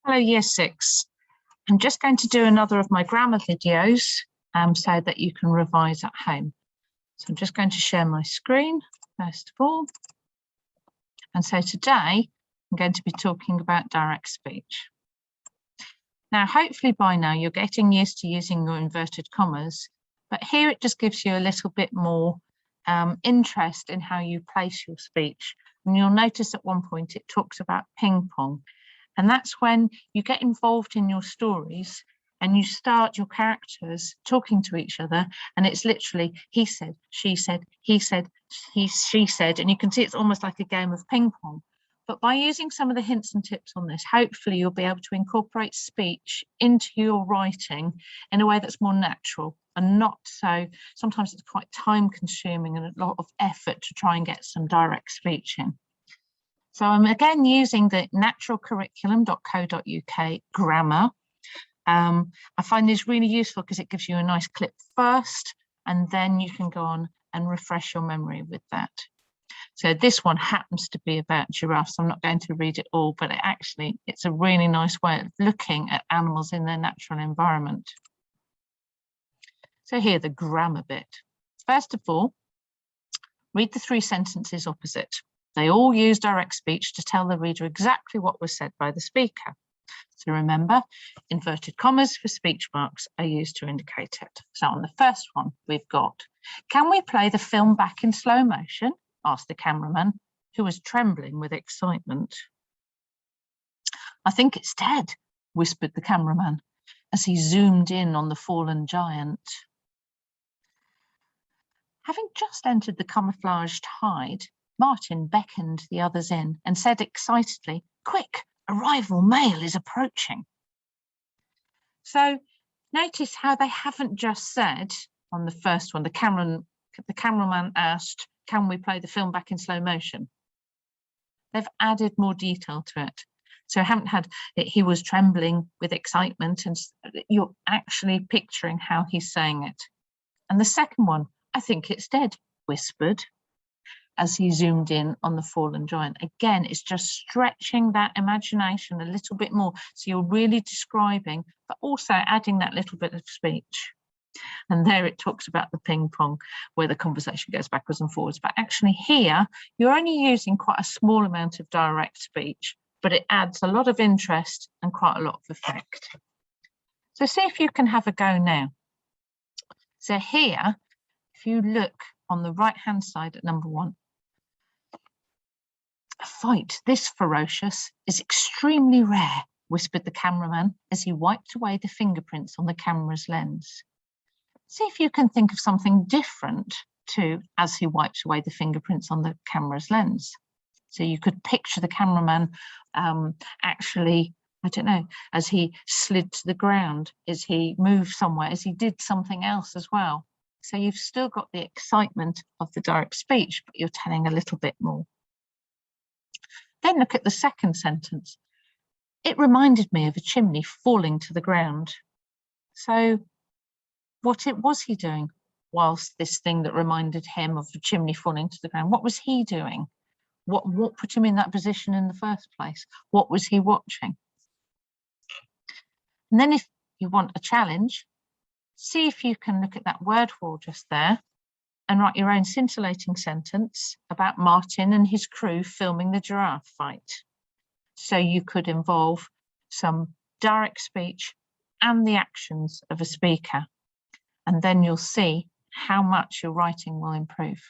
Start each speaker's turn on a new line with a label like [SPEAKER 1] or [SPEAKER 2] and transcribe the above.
[SPEAKER 1] Hello, Year 6. I'm just going to do another of my grammar videos so that you can revise at home. So I'm just going to share my screen, first of all. And so today, I'm going to be talking about direct speech. Now, hopefully by now, you're getting used to using your inverted commas, but here it just gives you a little bit more interest in how you place your speech. And you'll notice at one point, it talks about ping pong. And that's when you get involved in your stories and you start your characters talking to each other. And it's literally, he said, she said, he said, she said, and you can see it's almost like a game of ping pong. But by using some of the hints and tips on this, hopefully you'll be able to incorporate speech into your writing in a way that's more natural and not so, sometimes it's quite time consuming and a lot of effort to try and get some direct speech in. So I'm again using the naturalcurriculum.co.uk grammar. I find this really useful because it gives you a nice clip first, and then you can go on and refresh your memory with that. So this one happens to be about giraffes. I'm not going to read it all, but it's a really nice way of looking at animals in their natural environment. So here, the grammar bit. First of all, read the 3 sentences opposite. They all use direct speech to tell the reader exactly what was said by the speaker. So remember, inverted commas for speech marks are used to indicate it. So on the first one, we've got, can we play the film back in slow motion? Asked the cameraman, who was trembling with excitement. I think it's dead, whispered the cameraman as he zoomed in on the fallen giant. Having just entered the camouflaged hide, Martin beckoned the others in and said excitedly, quick, a rival male is approaching. So notice how they haven't just said on the first one, the cameraman asked, can we play the film back in slow motion? They've added more detail to it. So I haven't had it, he was trembling with excitement, and you're actually picturing how he's saying it. And the second one, I think it's dead, whispered, as he zoomed in on the fallen giant. Again, it's just stretching that imagination a little bit more. So you're really describing, but also adding that little bit of speech. And there it talks about the ping pong, where the conversation goes backwards and forwards. But actually here, you're only using quite a small amount of direct speech, but it adds a lot of interest and quite a lot of effect. So see if you can have a go now. So here, if you look on the right-hand side at number 1, a fight this ferocious is extremely rare, whispered the cameraman as he wiped away the fingerprints on the camera's lens. See if you can think of something different to as he wipes away the fingerprints on the camera's lens. So you could picture the cameraman actually, I don't know, as he slid to the ground, as he moved somewhere, as he did something else as well. So you've still got the excitement of the direct speech, but you're telling a little bit more. Then look at the second sentence. It reminded me of a chimney falling to the ground. So what was he doing whilst this thing that reminded him of a chimney falling to the ground? What was he doing? What put him in that position in the first place? What was he watching? And then if you want a challenge, see if you can look at that word wall just there and write your own scintillating sentence about Martin and his crew filming the giraffe fight. So you could involve some direct speech and the actions of a speaker, and then you'll see how much your writing will improve.